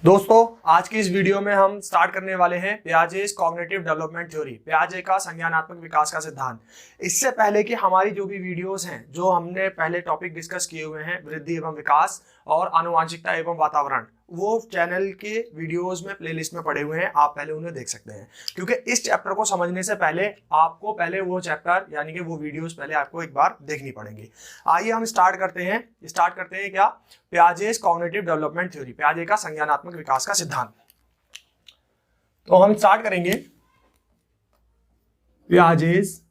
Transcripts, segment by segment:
दोस्तों आज की इस वीडियो में हम स्टार्ट करने वाले हैं पियाजेस कॉग्निटिव डेवलपमेंट थ्योरी, पियाजे का संज्ञानात्मक विकास का सिद्धांत। इससे पहले कि हमारी जो भी वीडियोस हैं, जो हमने पहले टॉपिक डिस्कस किए हुए हैं, वृद्धि एवं विकास और आनुवांशिकता एवं वातावरण, वो चैनल के वीडियोस में प्लेलिस्ट में पड़े हुए हैं, आप पहले उन्हें देख सकते हैं। क्योंकि इस चैप्टर को समझने से पहले आपको पहले वो चैप्टर यानी कि वो वीडियोस पहले आपको एक बार देखनी पड़ेंगी। आइए हम स्टार्ट करते हैं क्या, पियाजेस कॉग्निटिव डेवलपमेंट थ्योरी, पियाजे का संज्ञानात्मक विकास का सिद्धांत। तो हम स्टार्ट करेंगे पियाजेस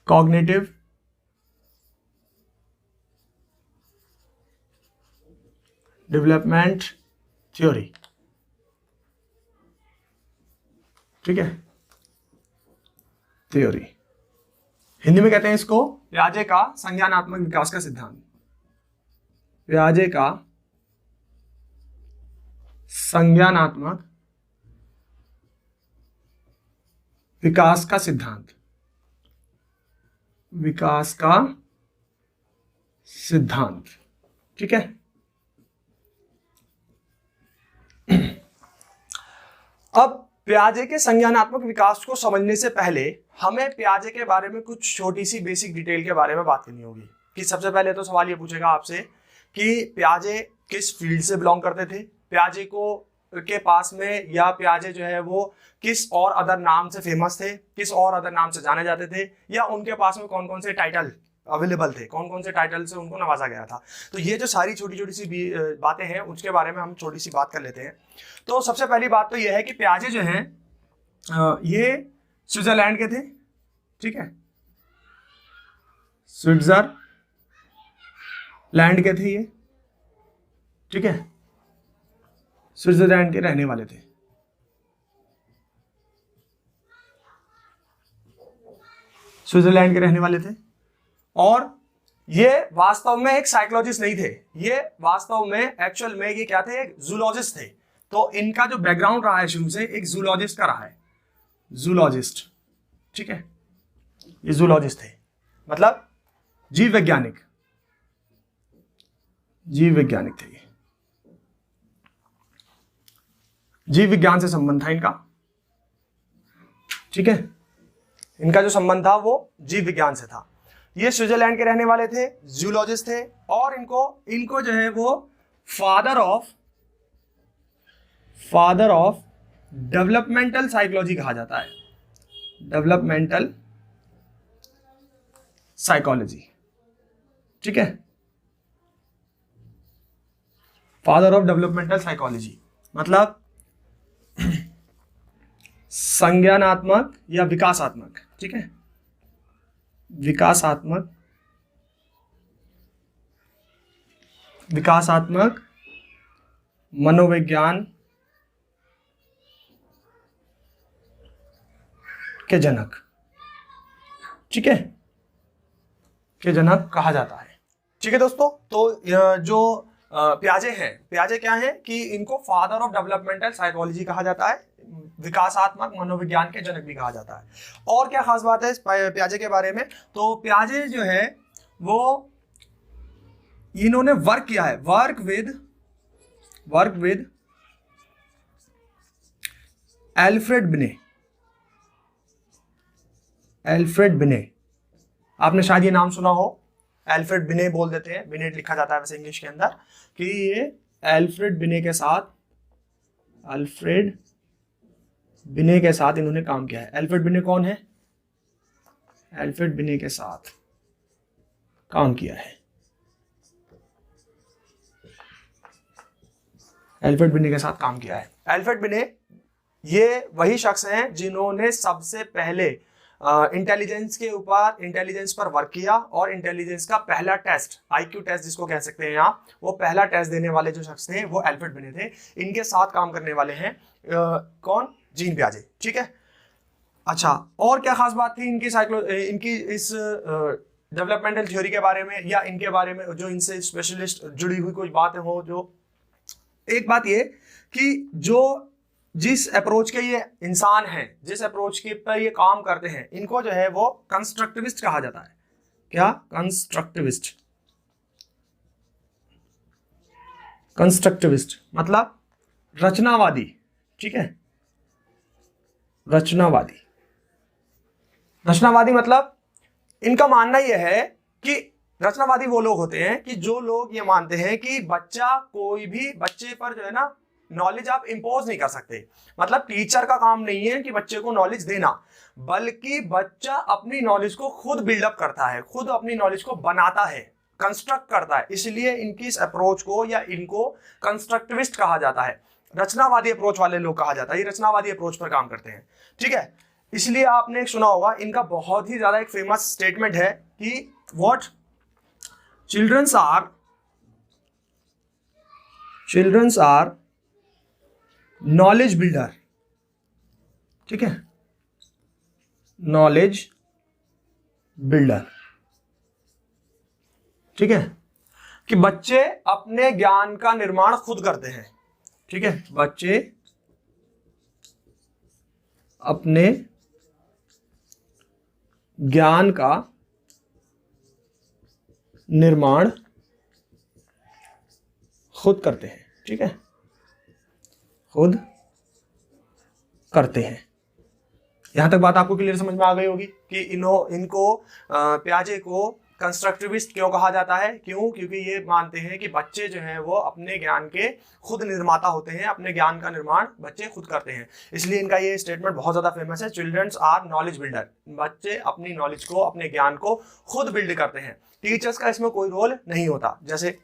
कॉग्निटिव डेवलपमेंट थ्योरी। ठीक है, थ्योरी हिंदी में कहते हैं इसको पियाजे का संज्ञानात्मक विकास का सिद्धांत। पियाजे का संज्ञानात्मक विकास का सिद्धांत, विकास का सिद्धांत। ठीक है, अब पियाजे के संज्ञानात्मक विकास को समझने से पहले हमें पियाजे के बारे में कुछ छोटी सी बेसिक डिटेल के बारे में बात करनी होगी। कि सबसे पहले तो सवाल ये पूछेगा आपसे कि पियाजे किस फील्ड से बिलोंग करते थे, पियाजे को के पास में या पियाजे जो है वो किस और अदर नाम से फेमस थे, किस और अदर नाम से जाने जाते थे, या उनके पास में कौन कौन से टाइटल अवेलेबल थे, कौन कौन से टाइटल से उनको नवाजा गया था। तो ये जो सारी छोटी छोटी सी बातें हैं उसके बारे में हम छोटी सी बात कर लेते हैं। तो सबसे पहली बात तो ये है कि पियाजे जो हैं ये स्विट्जरलैंड के थे। ठीक है, स्विट्जरलैंड के थे ये। ठीक है, स्विट्जरलैंड के रहने वाले थे। स्विट्जरलैंड के रहने वाले थे और ये वास्तव में एक साइकोलॉजिस्ट नहीं थे, ये वास्तव में एक्चुअल में ये क्या थे, एक जूलॉजिस्ट थे। तो इनका जो बैकग्राउंड रहा है शुरू से एक जूलॉजिस्ट का रहा है, जूलॉजिस्ट। ठीक है, ये जूलॉजिस्ट थे, मतलब जीव वैज्ञानिक, जीव वैज्ञानिक थे ये। जीव विज्ञान से संबंध था इनका। ठीक है, इनका जो संबंध था वो जीव विज्ञान से था। ये स्विट्जरलैंड के रहने वाले थे, जूलॉजिस्ट थे, और इनको जो है वो फादर ऑफ डेवलपमेंटल साइकोलॉजी कहा जाता है, डेवलपमेंटल साइकोलॉजी। ठीक है, फादर ऑफ डेवलपमेंटल साइकोलॉजी मतलब संज्ञानात्मक या विकासात्मक। ठीक है, विकासात्मक मनोविज्ञान के जनक। ठीक है, के जनक कहा जाता है। ठीक है दोस्तों, तो जो पियाजे हैं, पियाजे क्या है कि इनको फादर ऑफ डेवलपमेंटल साइकोलॉजी कहा जाता है, विकासात्मक मनोविज्ञान के जनक भी कहा जाता है। और क्या खास बात है इस पियाजे के बारे में, तो पियाजे जो है वो इन्होंने वर्क किया है, वर्क विद एल्फ्रेड बिने। आपने शायद ये नाम सुना हो, एल्फ्रेड बिने बोल देते हैं, बिनेट लिखा जाता है वैसे इंग्लिश के अंदर, कि ये एल्फ्रेड बिने के साथ इन्होंने काम किया है। एल्फ्रेड बिने कौन है? एल्फ्रेड बिने के साथ काम किया है, एल्फ्रेड बिने के साथ काम किया है। एल्फ्रेड बिने ये वही शख्स हैं जिन्होंने सबसे पहले इंटेलिजेंस पर वर्क किया, और इंटेलिजेंस का पहला टेस्ट, आईक्यू टेस्ट जिसको कह सकते हैं आप, वो पहला टेस्ट देने वाले जो शख्स थे वो एल्फ्रेड बिने थे। इनके साथ काम करने वाले हैं कौन? जीन पियाजे। ठीक है, अच्छा, और क्या खास बात थी इनकी इस डेवलपमेंटल थ्योरी के बारे में, या इनके बारे में जो इनसे स्पेशलिस्ट जुड़ी हुई कोई बातें हो? जो एक बात ये कि जो जिस अप्रोच के ये इंसान हैं, जिस अप्रोच के पर ये काम करते हैं, इनको जो है वो कंस्ट्रक्टिविस्ट कहा जाता है। क्या? कंस्ट्रक्टिविस्ट। कंस्ट्रक्टिविस्ट मतलब रचनावादी, ठीक है, रचनावादी। रचनावादी मतलब इनका मानना यह है कि रचनावादी वो लोग होते हैं कि जो लोग ये मानते हैं कि बच्चा, कोई भी बच्चे पर जो है ना नॉलेज आप इंपोज नहीं कर सकते। मतलब टीचर का काम नहीं है कि बच्चे को नॉलेज देना, बल्कि बच्चा अपनी नॉलेज को खुद बिल्डअप करता है, खुद अपनी नॉलेज को बनाता है, कंस्ट्रक्ट करता है। इसलिए इनकी इस अप्रोच को या इनको कंस्ट्रक्टिविस्ट कहा जाता है, रचनावादी अप्रोच वाले लोग कहा जाता है। ये रचनावादी अप्रोच पर काम करते हैं, ठीक है। इसलिए आपने एक सुना होगा, इनका बहुत ही ज्यादा एक फेमस स्टेटमेंट है कि what childrens are knowledge builder, ठीक है, नॉलेज बिल्डर, ठीक है, कि बच्चे अपने ज्ञान का निर्माण खुद करते हैं, ठीक है, बच्चे अपने ज्ञान का निर्माण खुद करते हैं, ठीक है, खुद करते हैं। यहां तक बात आपको क्लियर समझ में आ गई होगी कि इनको प्याजे को कंस्ट्रक्टिविस्ट क्यों कहा जाता है। क्यों? क्योंकि ये मानते हैं कि बच्चे जो हैं वो अपने ज्ञान के खुद निर्माता होते हैं, अपने ज्ञान का निर्माण बच्चे खुद करते हैं। इसलिए इनका ये स्टेटमेंट बहुत ज्यादा फेमस है, चिल्ड्रंस आर नॉलेज बिल्डर। बच्चे अपनी नॉलेज को, अपने ज्ञान को खुद बिल्ड करते हैं, टीचर्स का इसमें कोई रोल नहीं होता। जैसे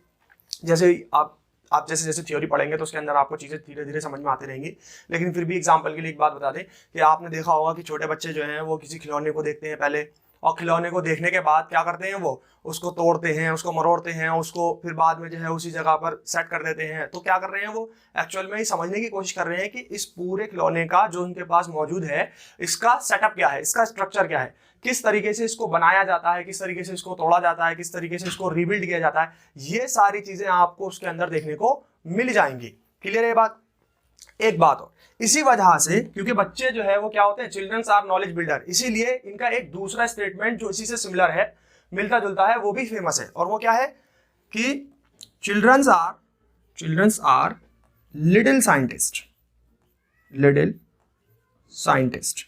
आप जैसे थ्योरी पढ़ेंगे तो उसके अंदर आपको चीजें धीरे धीरे समझ में आती रहेंगी। लेकिन फिर भी एग्जांपल के लिए एक बात बता दें कि आपने देखा होगा कि छोटे बच्चे जो हैं वो किसी खिलौने को देखते हैं पहले, और खिलौने को देखने के बाद क्या करते हैं, वो उसको तोड़ते हैं, उसको मरोड़ते हैं, उसको फिर बाद में जो है उसी जगह पर सेट कर देते हैं। तो क्या कर रहे हैं, वो एक्चुअल में ही समझने की कोशिश कर रहे हैं कि इस पूरे खिलौने का जो उनके पास मौजूद है, इसका सेटअप क्या है, इसका स्ट्रक्चर क्या है, किस तरीके से इसको बनाया जाता है, किस तरीके से इसको तोड़ा जाता है, किस तरीके से इसको रिबिल्ड किया जाता है। ये सारी चीजें आपको उसके अंदर देखने को मिल जाएंगी। क्लियर है बात? एक बात और, इसी वजह से क्योंकि बच्चे जो है वो क्या होते हैं, चिल्ड्रंस आर नॉलेज बिल्डर, इसीलिए इनका एक दूसरा स्टेटमेंट जो इसी से सिमिलर है, मिलता जुलता है, वो भी फेमस है। और वो क्या है कि childrens are little scientist, little scientist.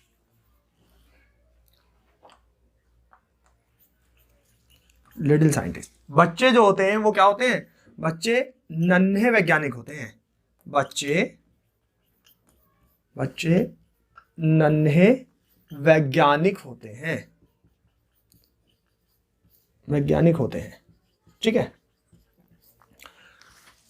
Little scientist, बच्चे जो होते हैं वो क्या होते हैं, बच्चे नन्हे वैज्ञानिक होते हैं। बच्चे नन्हे वैज्ञानिक होते हैं, वैज्ञानिक होते हैं, ठीक है।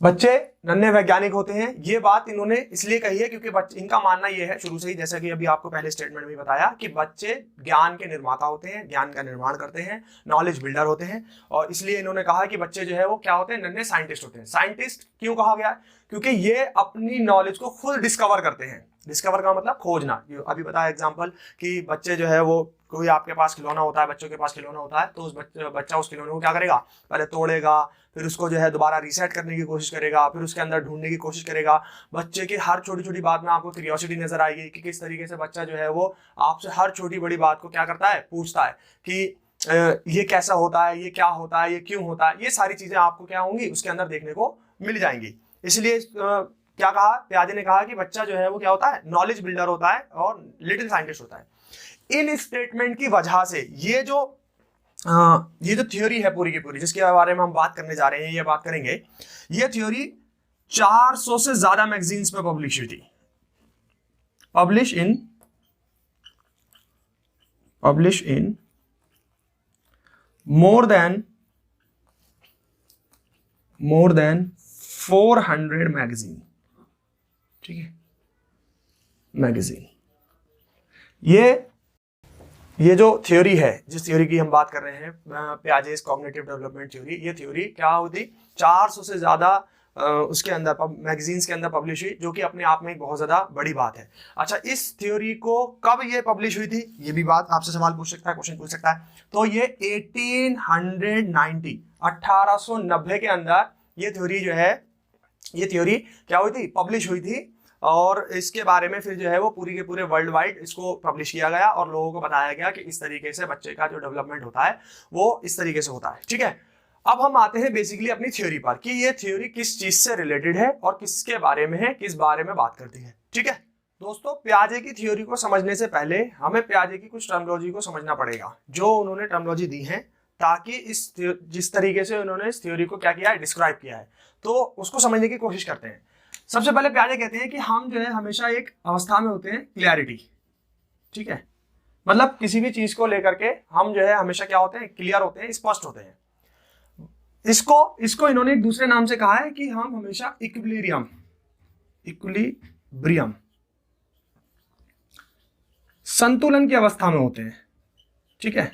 बच्चे नन्हे वैज्ञानिक होते हैं। ये बात इन्होंने इसलिए कही है क्योंकि इनका मानना ये है शुरू से ही, जैसा कि अभी आपको पहले स्टेटमेंट में बताया, कि बच्चे ज्ञान के निर्माता होते हैं, ज्ञान का निर्माण करते हैं, नॉलेज बिल्डर होते हैं। और इसलिए इन्होंने कहा कि बच्चे जो है वो क्या होते हैं, नन्हे साइंटिस्ट होते हैं। साइंटिस्ट क्यों कहा गया? क्योंकि ये अपनी नॉलेज को खुद डिस्कवर करते हैं। डिस्कवर का मतलब खोजना। अभी बताया एग्जाम्पल कि बच्चे जो है वो, कोई आपके पास खिलौना होता है, बच्चों के पास खिलौना होता है, तो उस बच्चा उस खिलौने को क्या करेगा, पहले तोड़ेगा, फिर उसको जो है दोबारा रीसेट करने की कोशिश करेगा, फिर उसके अंदर ढूंढने की कोशिश करेगा। बच्चे की हर छोटी छोटी बात में आपको क्यूरियोसिटी नजर आएगी कि किस तरीके से बच्चा जो है वो आपसे हर छोटी बड़ी बात को क्या करता है, पूछता है कि ये कैसा होता है, ये क्या होता है, ये क्यों होता है। ये सारी चीजें आपको क्या होंगी, उसके अंदर देखने को मिल जाएंगी। इसलिए क्या कहा, प्याजे ने कहा कि बच्चा जो है वो क्या होता है, नॉलेज बिल्डर होता है और लिटिल साइंटिस्ट होता है। इन स्टेटमेंट की वजह से ये जो थ्योरी है पूरी की पूरी, जिसके बारे में हम बात करने जा रहे हैं, ये बात करेंगे, ये थ्योरी 400 से ज्यादा मैगजीन्स में पब्लिश हुई थी। Publish in more than 400 magazine, ठीक है, मैगजीन। ये जो थ्योरी है, जिस थ्योरी की हम बात कर रहे हैं, प्याजेस कॉग्निटिव डेवलपमेंट थ्योरी, ये थ्योरी क्या होती, 400 से ज्यादा उसके अंदर मैगजीन्स के अंदर पब्लिश हुई, जो कि अपने आप में एक बहुत ज्यादा बड़ी बात है। अच्छा, इस थ्योरी को कब ये पब्लिश हुई थी, ये भी बात आपसे सवाल पूछ सकता है, क्वेश्चन पूछ सकता है। तो ये 1890 के अंदर ये थ्योरी जो है, ये थ्योरी क्या हुई थी, पब्लिश हुई थी। और इसके बारे में फिर जो है वो पूरी के पूरे वर्ल्ड वाइड इसको पब्लिश किया गया और लोगों को बताया गया कि इस तरीके से बच्चे का जो डेवलपमेंट होता है वो इस तरीके से होता है, ठीक है। अब हम आते हैं बेसिकली अपनी थ्योरी पर कि ये थ्योरी किस चीज से रिलेटेड है और किसके बारे में है, किस बारे में बात करती है। ठीक है दोस्तों, पियाजे की थ्योरी को समझने से पहले हमें पियाजे की कुछ टर्मिनोलॉजी को समझना पड़ेगा, जो उन्होंने टर्मिनोलॉजी दी है, ताकि जिस तरीके से उन्होंने इस थ्योरी को क्या किया है, डिस्क्राइब किया है, तो उसको समझने की कोशिश करते हैं। सबसे पहले पियाजे कहते हैं कि हम जो है हमेशा एक अवस्था में होते हैं क्लियरिटी। ठीक है, मतलब किसी भी चीज को लेकर के हम जो है हमेशा क्या होते हैं, क्लियर होते हैं, स्पष्ट होते हैं। इसको इन्होंने एक दूसरे नाम से कहा है कि हम हमेशा इक्विलिब्रियम संतुलन की अवस्था में होते हैं। ठीक है,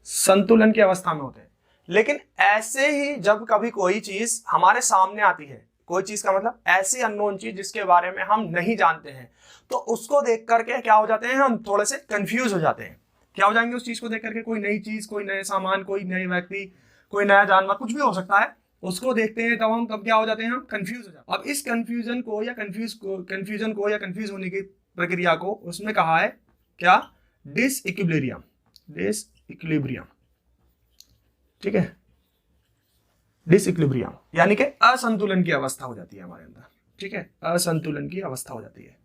संतुलन की अवस्था में होते हैं। लेकिन ऐसे ही जब कभी कोई चीज हमारे सामने आती है, कोई चीज का मतलब ऐसी अननोन चीज जिसके बारे में हम नहीं जानते हैं, तो उसको देख करके क्या हो जाते हैं, हम थोड़े से कंफ्यूज हो जाते हैं। क्या हो जाएंगे उस चीज को देख करके, कोई नई चीज, कोई नए सामान, कोई नए व्यक्ति, कोई नया जानवर, कुछ भी हो सकता है, उसको देखते हैं तब क्या हो जाते हैं, हम कंफ्यूज हो जाते हैं। अब इस कंफ्यूजन को या कंफ्यूज होने की प्रक्रिया को उसमें कहा है क्या, डिसइक्विलिब्रियम। ठीक है, डिसइक्विलिब्रियम यानी कि असंतुलन की अवस्था हो जाती है हमारे अंदर। ठीक है, असंतुलन की अवस्था हो जाती है।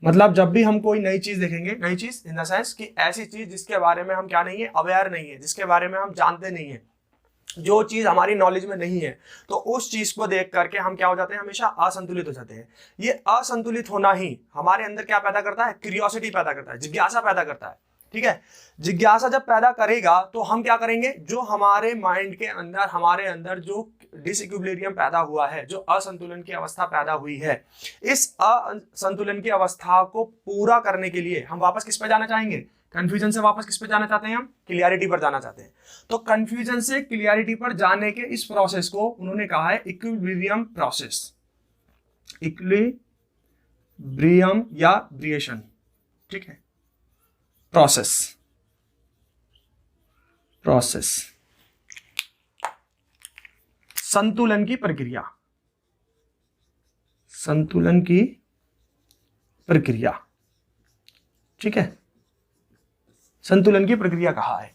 मतलब जब भी हम कोई नई चीज देखेंगे, नई चीज इन द सेंस कि ऐसी चीज जिसके बारे में हम क्या नहीं है, अवेयर नहीं है, जिसके बारे में हम जानते नहीं है, जो चीज हमारी नॉलेज में नहीं है, तो उस चीज को देख करके हम क्या हो जाते हैं, हमेशा असंतुलित हो जाते हैं। ये असंतुलित होना ही हमारे अंदर क्या पैदा करता है, क्यूरियोसिटी पैदा करता है, जिज्ञासा पैदा करता है। ठीक है, जिज्ञासा जब पैदा करेगा तो हम क्या करेंगे, जो हमारे माइंड के अंदर, हमारे अंदर जो डिसइक्विलिब्रियम पैदा हुआ है, जो असंतुलन की अवस्था पैदा हुई है, इस असंतुलन की अवस्था को पूरा करने के लिए हम वापस किस पे जाना चाहेंगे, कंफ्यूजन से वापस किस पे जाना चाहते हैं, हम क्लियरिटी पर जाना चाहते हैं। तो कंफ्यूजन से क्लियरिटी पर जाने के इस प्रोसेस को उन्होंने कहा है इक्विलिब्रियम प्रोसेस, इक्विलिब्रियम या ब्रिएशन। ठीक है, प्रोसेस संतुलन की प्रक्रिया, संतुलन की प्रक्रिया। ठीक है, संतुलन की प्रक्रिया कहा है।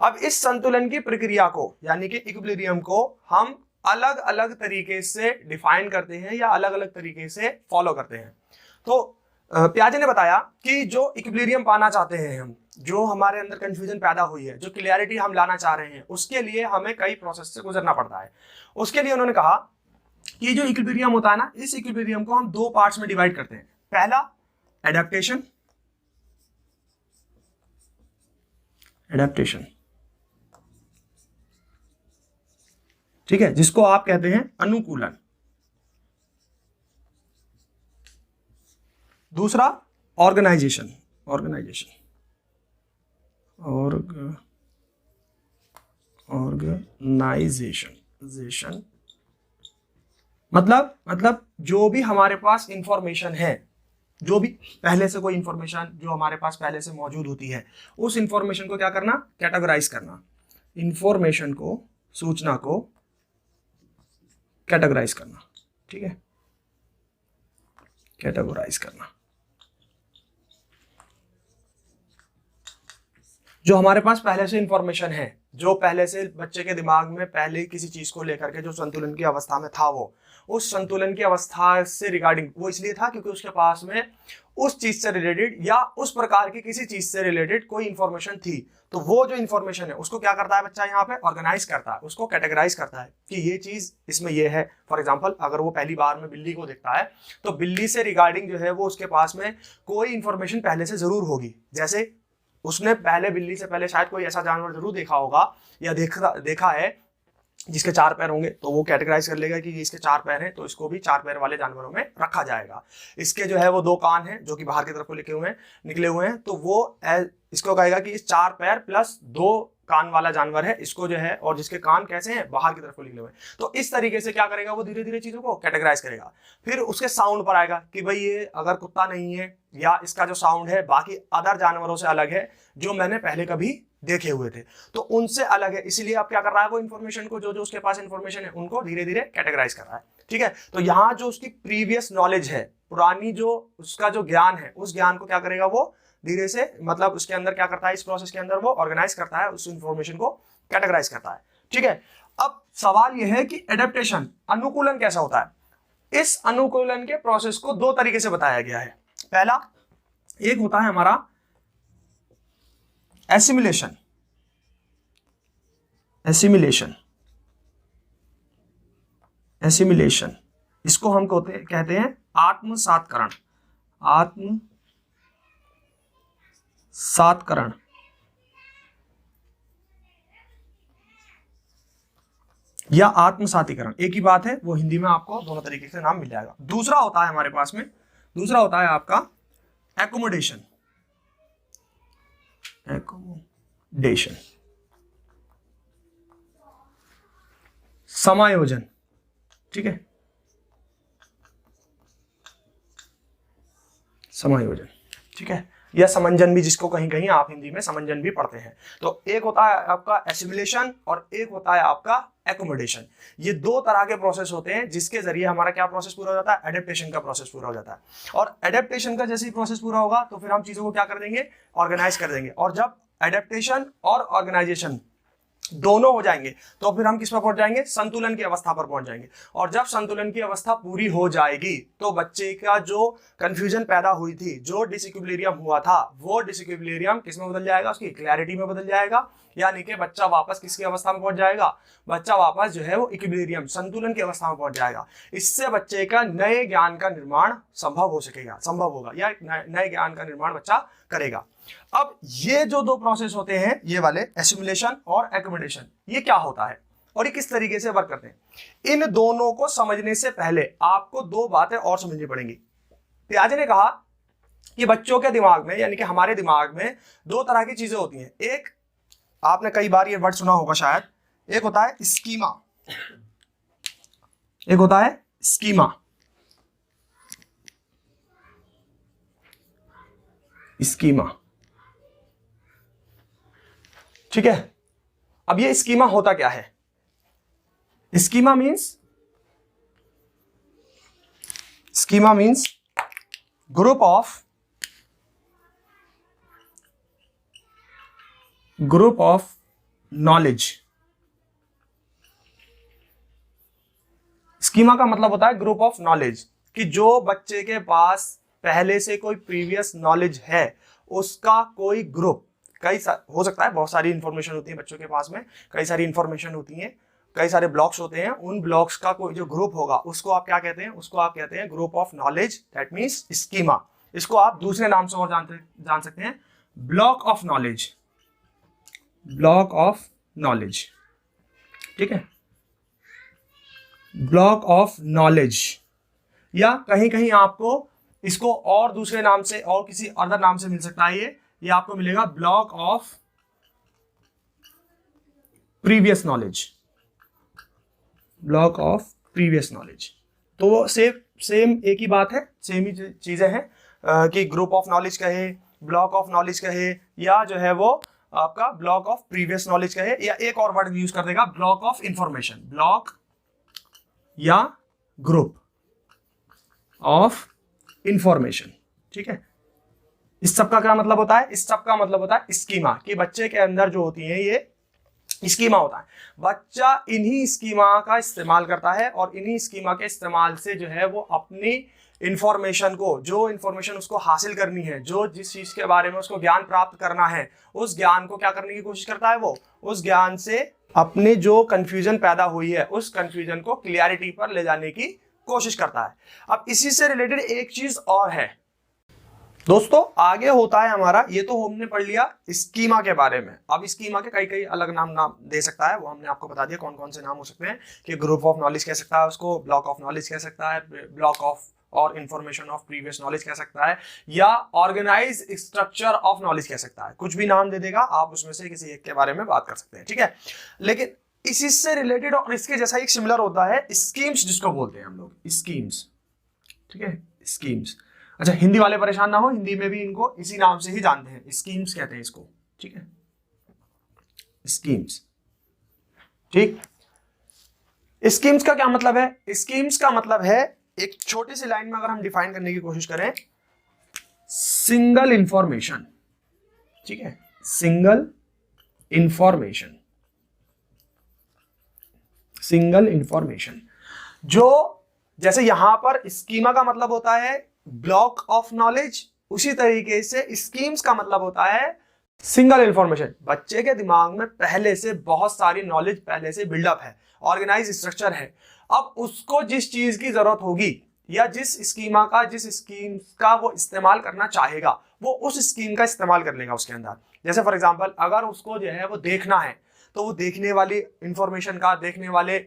अब इस संतुलन की प्रक्रिया को यानी कि इक्विलिब्रियम को हम अलग अलग तरीके से डिफाइन करते हैं या अलग अलग तरीके से फॉलो करते हैं। तो पियाजे ने बताया कि जो इक्विलिब्रियम पाना चाहते हैं हम, जो हमारे अंदर कंफ्यूजन पैदा हुई है, जो क्लियरिटी हम लाना चाह रहे हैं, उसके लिए हमें कई प्रोसेस से गुजरना पड़ता है। उसके लिए उन्होंने कहा कि जो इक्विलिब्रियम होता है ना, इस इक्विलिब्रियम को हम दो पार्ट्स में डिवाइड करते हैं। पहला एडेप्टेशन, ठीक है, जिसको आप कहते हैं अनुकूलन। दूसरा ऑर्गेनाइजेशन, मतलब जो भी हमारे पास इंफॉर्मेशन है, जो भी पहले से कोई इंफॉर्मेशन जो हमारे पास पहले से मौजूद होती है, उस इंफॉर्मेशन को क्या करना, कैटेगराइज करना। इंफॉर्मेशन को, सूचना को कैटेगराइज करना। ठीक है, कैटेगराइज करना। जो हमारे पास पहले से इंफॉर्मेशन है, जो पहले से बच्चे के दिमाग में पहले किसी चीज को लेकर के जो संतुलन की अवस्था में था, वो उस संतुलन की अवस्था से रिगार्डिंग वो इसलिए था क्योंकि उसके पास में उस चीज से रिलेटेड या उस प्रकार की किसी चीज से रिलेटेड कोई इंफॉर्मेशन थी। तो वो जो इंफॉर्मेशन है उसको क्या करता है बच्चा, यहाँ पे ऑर्गेनाइज करता है, उसको कैटेगराइज करता है कि ये चीज इसमें ये है। फॉर एग्जांपल, अगर वो पहली बार में बिल्ली को देखता है तो बिल्ली से रिगार्डिंग जो है वो उसके पास में कोई इंफॉर्मेशन पहले से जरूर होगी। जैसे उसने पहले बिल्ली से पहले शायद कोई ऐसा जानवर जरूर देखा होगा या देखा है जिसके 4 पैर होंगे, तो वो कैटेगराइज कर लेगा कि इसके 4 पैर हैं तो इसको भी 4 पैर वाले जानवरों में रखा जाएगा। इसके जो है वो 2 कान हैं जो कि बाहर की तरफ को निकले हुए हैं, तो वो इसको कहेगा कि इस 4 पैर प्लस 2 कान वाला जानवर है, इसको जो है, और जिसके कान कैसे हैं, बाहर की तरफ को निकले हुए हैं। तो इस तरीके से क्या करेगा वो, धीरे धीरे चीजों को कैटेगराइज करेगा। फिर उसके साउंड पर आएगा कि भाई ये अगर कुत्ता नहीं है या इसका जो साउंड है बाकी अदर जानवरों से अलग है जो मैंने पहले कभी देखे हुए थे, तो उनसे अलग है। इसीलिए आप क्या कर रहा है, वो इन्फॉर्मेशन को जो उसके पास इन्फॉर्मेशन है उनको धीरे धीरे कैटेगराइज कर रहा है। ठीक है, तो यहाँ जो उसकी प्रीवियस नॉलेज है, पुरानी जो उसका जो ज्ञान है, उस ज्ञान को क्या करेगा वो धीरे से, मतलब उसके अंदर क्या करता है, इस प्रोसेस के अंदर वो ऑर्गेनाइज करता है, उस इंफॉर्मेशन को कैटेगराइज करता है। ठीक है, अब सवाल यह है कि एडेप्टेशन, अनुकूलन कैसा होता है। इस अनुकूलन के प्रोसेस को दो तरीके से बताया गया है। पहला, एक होता है हमारा एसिमिलेशन, एसिमिलेशन, एसिमिलेशन, इसको हम कहते हैं आत्मसात्करण, आत्मसात्करण या आत्मसातीकरण, एक ही बात है, वो हिंदी में आपको दोनों तरीके से नाम मिल जाएगा। दूसरा होता है हमारे पास में, दूसरा होता है आपका एकोमोडेशन, एकोमोडेशन, समायोजन। ठीक है, समायोजन। ठीक है, या समंजन भी, जिसको कहीं कहीं आप हिंदी में समंजन भी पढ़ते हैं। तो एक होता है आपका एसिमिलेशन और एक होता है आपका एकोमोडेशन। ये दो तरह के प्रोसेस होते हैं जिसके जरिए हमारा क्या प्रोसेस पूरा हो जाता है, एडेप्टेशन का प्रोसेस पूरा हो जाता है। और एडेप्टेशन का जैसे ही प्रोसेस पूरा होगा तो फिर हम चीजों को क्या कर देंगे, ऑर्गेनाइज कर देंगे। और जब एडेप्टेशन और ऑर्गेनाइजेशन दोनों हो जाएंगे तो फिर हम किस पर पहुंच जाएंगे, संतुलन की अवस्था पर पहुंच जाएंगे। और जब संतुलन की अवस्था पूरी हो जाएगी तो बच्चे का जो कंफ्यूजन पैदा हुई थी, जो डिसइक्विलिब्रियम हुआ था, वो डिसइक्विलिब्रियम किस में बदल जाएगा, उसकी क्लैरिटी में बदल जाएगा। यानी कि बच्चा वापस किसकी अवस्था में पहुंच जाएगा, बच्चा वापस जो है वो इक्विलिब्रियम, संतुलन की अवस्था में पहुंच जाएगा। इससे बच्चे का नए ज्ञान का निर्माण संभव हो सकेगा, संभव होगा, या नए ज्ञान का निर्माण बच्चा करेगा। अब ये जो दो प्रोसेस होते हैं, ये वाले एसिमिलेशन और एकोमोडेशन, ये क्या होता है और ये किस तरीके से वर्क करते हैं, इन दोनों को समझने से पहले आपको दो बातें और समझनी पड़ेंगी। पियाजे ने कहा कि बच्चों के दिमाग में, यानी कि हमारे दिमाग में दो तरह की चीजें होती हैं। एक, आपने कई बार ये वर्ड सुना होगा शायद, एक होता है स्कीमा, एक होता है स्कीमा, स्कीमा। ठीक है, अब ये स्कीमा होता क्या है, schema means group of knowledge. Schema का मतलब होता है ग्रुप ऑफ नॉलेज, कि जो बच्चे के पास पहले से कोई प्रीवियस नॉलेज है उसका कोई ग्रुप, हो सकता है बहुत सारी इंफॉर्मेशन होती है बच्चों के पास में, कई सारी इंफॉर्मेशन होती है, कई सारे ब्लॉक्स होते हैं, उन ब्लॉक्स का कोई जो ग्रुप होगा उसको आप क्या कहते हैं, उसको आप कहते हैं group of knowledge, that means schema. इसको आप दूसरे नाम से और जान सकते हैं, block of knowledge, block of knowledge. ठीक है, ब्लॉक ऑफ नॉलेज, या कहीं कहीं आपको इसको और दूसरे नाम से और किसी अदर नाम से मिल सकता है। ये आपको मिलेगा block of previous knowledge, block of previous knowledge. तो सेम एक ही बात है, सेम ही चीजें हैं कि ग्रुप ऑफ नॉलेज कहे, ब्लॉक ऑफ नॉलेज कहे, या जो है वो आपका ब्लॉक ऑफ प्रीवियस नॉलेज कहे, या एक और वर्ड यूज कर देगा ब्लॉक ऑफ इंफॉर्मेशन, ब्लॉक या ग्रुप ऑफ इंफॉर्मेशन। ठीक है, इस सब का क्या मतलब होता है, इस सब का मतलब होता है स्कीमा, कि बच्चे के अंदर जो होती है ये स्कीमा होता है। बच्चा इन्हीं स्कीमा का इस्तेमाल करता है और इन्हीं स्कीमा के इस्तेमाल से जो है वो अपनी इंफॉर्मेशन को, जो इंफॉर्मेशन उसको हासिल करनी है, जो जिस चीज के बारे में उसको ज्ञान प्राप्त करना है, उस ज्ञान को क्या करने की कोशिश करता है, वो उस ज्ञान से अपने जो कंफ्यूजन पैदा हुई है उस कंफ्यूजन को क्लियरिटी पर ले जाने की कोशिश करता है। अब इसी से रिलेटेड एक चीज और है दोस्तों, आगे होता है हमारा, ये तो हमने पढ़ लिया स्कीमा के बारे में। अब स्कीमा के कई अलग नाम दे सकता है, वो हमने आपको बता दिया कौन कौन से नाम हो सकते हैं, कि ग्रुप ऑफ नॉलेज कह सकता है उसको, ब्लॉक ऑफ नॉलेज कह सकता है, ब्लॉक ऑफ और इंफॉर्मेशन ऑफ प्रीवियस नॉलेज कह सकता है, या ऑर्गेनाइज स्ट्रक्चर ऑफ नॉलेज कह सकता है। कुछ भी नाम दे देगा, आप उसमें से किसी एक के बारे में बात कर सकते हैं। ठीक है, लेकिन इसी से रिलेटेड और इसके जैसा एक सिमिलर होता है स्कीम्स, जिसको बोलते हैं हम लोग स्कीम्स। ठीक है, स्कीम्स। अच्छा, हिंदी वाले परेशान ना हो, हिंदी में भी इनको इसी नाम से ही जानते हैं, स्कीम्स कहते हैं इसको। ठीक है, स्कीम्स। ठीक, स्कीम्स का क्या मतलब है, स्कीम्स का मतलब है, एक छोटी सी लाइन में अगर हम डिफाइन करने की कोशिश करें, सिंगल इंफॉर्मेशन। ठीक है, सिंगल इंफॉर्मेशन सिंगल इंफॉर्मेशन। जो जैसे यहां पर स्कीमा का मतलब होता है ब्लॉक ऑफ नॉलेज, उसी तरीके से स्कीम्स का मतलब होता है सिंगल इंफॉर्मेशन। बच्चे के दिमाग में पहले से बहुत सारी नॉलेज पहले से बिल्डअप है, ऑर्गेनाइज स्ट्रक्चर है। अब उसको जिस चीज की जरूरत होगी या जिस स्कीम का वो इस्तेमाल करना चाहेगा, वो उस स्कीम का इस्तेमाल कर लेगा उसके अंदर। जैसे फॉर एग्जांपल अगर उसको जो है वो देखना है तो वो देखने वाली इंफॉर्मेशन का, देखने वाले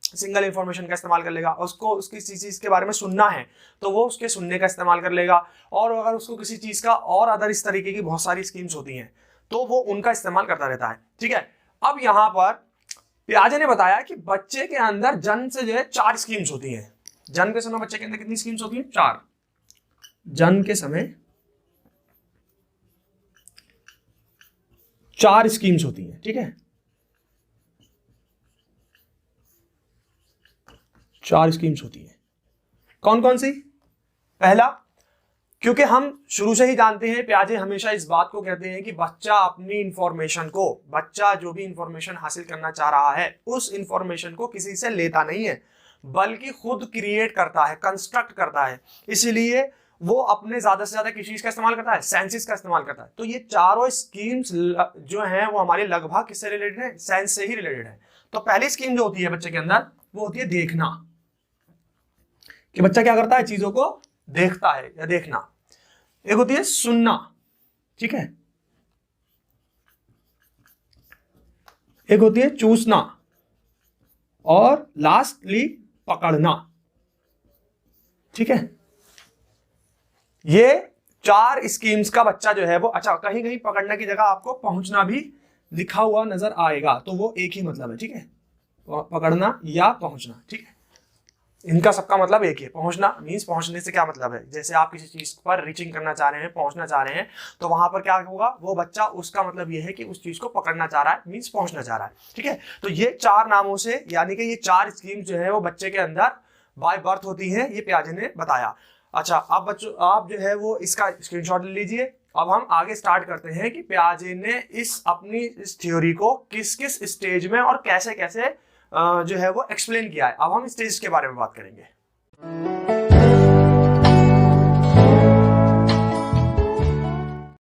सिंगल इंफॉर्मेशन का इस्तेमाल कर लेगा। उसको उसकी चीज के बारे में सुनना है तो वो उसके सुनने का इस्तेमाल कर लेगा। और अगर उसको किसी चीज का और अदर इस तरीके की बहुत सारी स्कीम्स होती हैं तो वो उनका इस्तेमाल करता रहता है। ठीक है, अब यहां पर पियाजे ने बताया कि बच्चे के अंदर जन्म से जो है 4 स्कीम्स होती हैं। जन्म के समय बच्चे के अंदर कितनी स्कीम्स होती हैं? 4। जन्म के समय 4 स्कीम्स होती हैं। ठीक है, 4 स्कीम्स होती हैं। कौन कौन सी? पहला, क्योंकि हम शुरू से ही जानते हैं, पियाजे हमेशा इस बात को कहते हैं कि बच्चा अपनी इंफॉर्मेशन को, बच्चा जो भी इंफॉर्मेशन हासिल करना चाह रहा है उस इंफॉर्मेशन को किसी से लेता नहीं है, बल्कि खुद क्रिएट करता है, कंस्ट्रक्ट करता है। इसीलिए वो अपने ज्यादा से ज्यादा किस चीज का इस्तेमाल करता है? सेंसेस का इस्तेमाल करता है। तो ये चारों स्कीम्स जो हैं वो हमारे लगभग किससे रिलेटेड है? सेंस से ही रिलेटेड है। तो पहली स्कीम जो होती है बच्चे के अंदर वो होती है देखना, कि बच्चा क्या करता है? चीजों को देखता है या देखना। एक होती है सुनना, ठीक है, एक होती है चूसना, और लास्टली पकड़ना। ठीक है, ये 4 स्कीम्स का बच्चा जो है वो, अच्छा कहीं कहीं पकड़ने की जगह आपको पहुंचना भी लिखा हुआ नजर आएगा, तो वो एक ही मतलब है। ठीक है, पकड़ना या पहुंचना। ठीक है, इनका सबका मतलब एक ही है। पहुंचना मींस पहुंचने से क्या मतलब है? जैसे आप किसी चीज पर रीचिंग करना चाह रहे हैं, पहुंचना चाह रहे हैं, तो वहां पर क्या होगा? वो बच्चा, उसका मतलब ये है कि उस चीज को पकड़ना चाह रहा है, मींस पहुंचना चाह रहा है। ठीक है, तो ये 4 नामों से, यानी कि ये 4 स्कीम जो है वो बच्चे के अंदर बाय बर्थ होती है, ये पियाजे ने बताया। अच्छा, अब बच्चों आप जो है वो इसका स्क्रीनशॉट ले लीजिए। अब हम आगे स्टार्ट करते हैं कि पियाजे ने इस थ्योरी को किस किस स्टेज में और कैसे कैसे जो है वो एक्सप्लेन किया है। अब हम स्टेज के बारे में बात करेंगे।